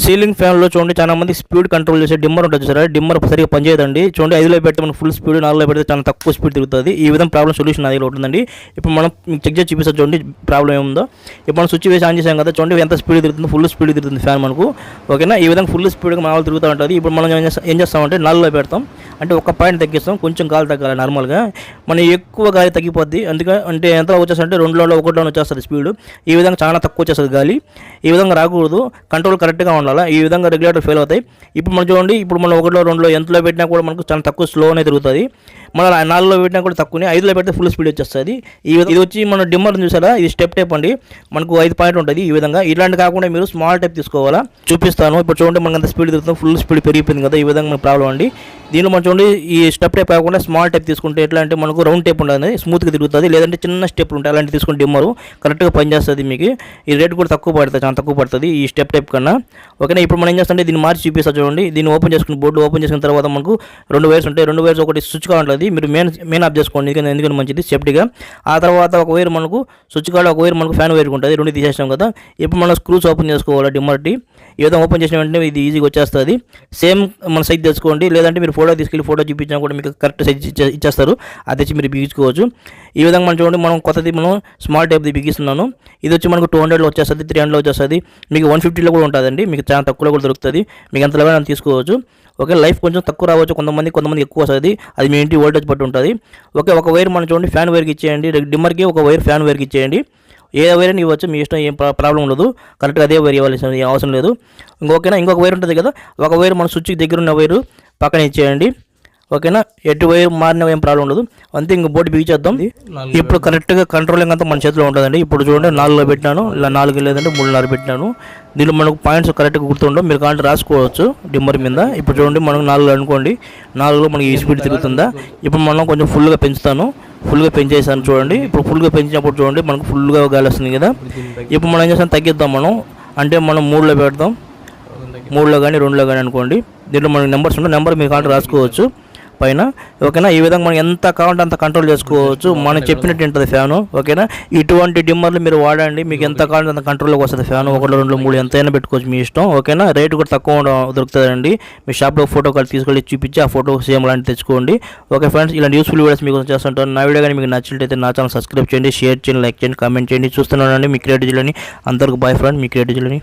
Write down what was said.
Ceiling ఫ్యాన్లో చూడండి చాలా మంది స్పీడ్ కంట్రోల్ చేసే డిమ్మర్ ఉంటుంది సరే, డిమ్మర్ సరిగ్గా పనిచేయదండి. చూడండి 5లో పెడితే మనకు ఫుల్ స్పీడ్, 4లో పెడితే చాలా తక్కువ స్పీడ్ తిరుగుతుంది. ఈ విధంగా ప్రాబ్లం సొల్యూషన్ అది ఉంటుందండి. ఇప్పుడు మనం చెక్ చేసి చూపిస్తాం చూడండి ప్రాబ్లం ఏముందో. ఇప్పుడు మనం స్విచ్ వేసి ఆన్ చేసాం కదా, చూడండి ఎంత స్పీడ్ తిరుగుతుంది, ఫుల్ స్పీడ్ తిరుగుతుంది ఫ్యాన్ మనకు. ఓకేనా, ఈ విధంగా ఫుల్ స్పీడ్గా మామూలు తిరుగుతూ ఉంటుంది. ఇప్పుడు మనం ఏం చేస్తామంటే 4లో పెడతాం, అంటే ఒక పాయింట్ తగ్గిస్తాం, కొంచెం గాలి తగ్గాలి. నార్మల్గా మనం ఎక్కువ గాలి తగ్గిపోద్ది, అంటే ఎంత వచ్చేస్తుంటే 2లో 1లో వచ్చేస్తుంది స్పీడ్. ఈ విధంగా చాలా తక్కువ వచ్చేస్తుంది గాలి. ఈ విధంగా రాకూడదు, కంట్రోల్ కరెక్ట్గా ఉండాలి. ఈ విధంగా రెగ్యులేటర్ ఫెయిల్ అవుతాయి. ఇప్పుడు మనం చూడండి, ఇప్పుడు మనం 1లో 2లో ఎంతలో పెట్టినా కూడా మనకు చాలా తక్కువ స్లోనే తిరుగుతుంది. మన 4లో పెట్టినా కూడా తక్కువనే, 5లో పెడితే ఫుల్ స్పీడ్ వచ్చేస్తుంది. ఇది వచ్చి మన డిమ్మర్ చూసారా, ఇది స్టెప్ టైప్ అండి. మనకు 5 పాయింట్ ఉంటుంది. ఈ విధంగా ఇలాంటి కాకుండా మీరు స్మాల్ టైప్ తీసుకోవాలా, చూపిస్తాను. ఇప్పుడు చూడండి మనకు అంత స్పీడ్ తిరుగుతుంది, ఫుల్ స్పీడ్ పెరిగిపోయింది కదా, ఈ విధంగా మనకు ప్రాబ్లం అండి. దీనిలో మనం చూడండి ఈ స్టెప్ టైప్ కాకుండా స్మాల్ టైప్ తీసుకుంటే ఎట్లా అంటే మనకు రౌండ్ టైప్ ఉంటుంది, స్మూత్గా తిరుగుతుంది. లేదంటే చిన్న స్టెప్లు ఉంటాయి, అలాంటి తీసుకుంటే డిమ్మరు కరెక్ట్గా పనిచేస్తుంది. మీకు ఈ రేట్ కూడా తక్కువ పడుతుంది, చాలా తక్కువ పడుతుంది ఈ స్టెప్ టైప్ కన్నా. ఓకేనా, ఇప్పుడు మనం ఏం చేస్తుంటే దీన్ని మార్చి చూపిస్తా చూడండి. దీన్ని ఓపెన్ చేసుకుని బోర్డు ఓపెన్ చేసిన తర్వాత మనకు 2 వైర్స్ ఉంటాయి. 2 వైర్స్ ఒకటి స్విచ్ కావాలి, మీరు మెయిన్ ఆఫ్ చేసుకోండి, ఎందుకంటే మంచిది సేఫ్టీగా. ఆ తర్వాత ఒక వైర్ మనకు స్విచ్ కాడ, ఒక వైర్ మనకు ఫ్యాన్ వైర్ ఉంటుంది. 2 తీసేసాం కదా, ఇప్పుడు మనం స్క్రూస్ ఓపెన్ చేసుకోవాలి డిమ్మర్టి. ఈ విధంగా ఓపెన్ చేసిన వెంటనే ఇది ఈజీగా వచ్చేస్తుంది. సేమ్ మన సైజ్ తెచ్చుకోండి, లేదంటే మీరు ఫోటో తీసుకెళ్ళి ఫోటో చూపించినా కూడా మీకు కరెక్ట్ సైజ్ ఇచ్చేస్తారు, అది తెచ్చి మీరు బిగించుకోవచ్చు. ఈ విధంగా మనం చూడండి, మనం కొత్తది మనం స్మాల్ టైప్ది బిగిస్తున్నాను. ఇది వచ్చి మనకు 200లో వచ్చేస్తుంది, 300లో వచ్చేస్తుంది, మీకు 150లో కూడా ఉంటుందండి. మీకు చాలా తక్కువలో కూడా దొరుకుతుంది, మీకు ఎంత లెవెల్ తీసుకోవచ్చు. ఓకే, లైఫ్ కొంచెం తక్కువ రావచ్చు, కొంతమంది ఎక్కువ వస్తుంది, అది మీ ఇంటి వోల్టేజ్ బట్టి ఉంటుంది. ఓకే, ఒక వైర్ మనం చూడండి ఫ్యాన్ వైర్కి ఇచ్చేయండి, డిమ్మర్కి ఒక వైర్ ఫ్యాన్ వైర్కి ఇచ్చేయండి. ఏ వైర్ అని ఇవ్వచ్చు, మీ ఇష్టం, ఏం ప్రాబ్లం ఉండదు. కరెక్ట్గా అదే వైర్ ఇవ్వాల్సిన అవసరం లేదు. ఓకేనా, ఇంకొక వైర్ ఉంటుంది కదా, ఒక వైర్ మన స్విచ్ దగ్గర ఉన్న వైరు పక్కన ఇచ్చేయండి. ఓకేనా, ఎటు వైర్ మారిన ఏం ప్రాబ్లం ఉండదు. అంతే, ఇంక బోర్డు బిగించేద్దాం. ఇప్పుడు కరెక్ట్గా కంట్రోలింగ్ అంతా మన చేతిలో ఉంటుందండి. ఇప్పుడు చూడండి 4లో పెట్టినాను, ఇలా 4 లేదంటే 3.5 పెట్టినాను. దీనిలో మనకు పాయింట్స్ కరెక్ట్గా గుర్తుండవు, మీరు కావాలంటే రాసుకోవచ్చు డిమ్మర్ మీద. ఇప్పుడు చూడండి మనకు 4 అనుకోండి, 4లో మనకి ఈ స్పీడ్ తిరుగుతుందా. ఇప్పుడు మనం కొంచెం ఫుల్గా పెంచుతాను, ఫుల్గా పెంచేసాను చూడండి. ఇప్పుడు ఫుల్గా పెంచినప్పుడు చూడండి మనకు ఫుల్గా గాలి వస్తుంది కదా. ఇప్పుడు మనం ఏం చేస్తాం, తగ్గిద్దాం మనం, అంటే మనం 3లో పెడతాం, 3లో కానీ 2లో కానీ అనుకోండి. దీంట్లో మనకి నెంబర్స్ ఉంటాయి, నెంబర్ మీరు కావాలంటే రాసుకోవచ్చు పైన. ఓకేనా, ఈ విధంగా మనం ఎంత కావాలంటే అంత కంట్రోల్ చేసుకోవచ్చు, మనం చెప్పినట్టు ఉంటుంది ఫ్యాను. ఓకేనా, ఇటువంటి డిమ్మర్లు మీరు వాడండి, మీకు ఎంత కావాలంటే అంత కంట్రోల్లోకి వస్తుంది ఫ్యాన్. 1, 2, 3 ఎంతైనా పెట్టుకోవచ్చు, మీ ఇష్టం. ఓకేనా, రేటు కూడా తక్కువ దొరుకుతుందండి. మీ షాప్లో ఫోటో కార్డు తీసుకెళ్ళి చూపించి ఆ ఫోటో సేమ్ లాంటి తెచ్చుకోండి. ఓకే ఫ్రెండ్స్, ఇలాంటి యూస్ఫుల్ వీడియోస్ మీకు చేస్తుంటాను. నా వీడియో కానీ మీకు నచ్చినట్లయితే నా ఛానల్ సబ్స్క్రైబ్ చేయండి, షేర్ చేయండి, లైక్ చేయండి, కామెంట్ చేయండి. చూస్తున్నానండి మీ క్రియేటివ్ జిల్లాని. అందరికి బాయ్ ఫ్రెండ్, మీ క్రియేటివ్ జిల్లాని.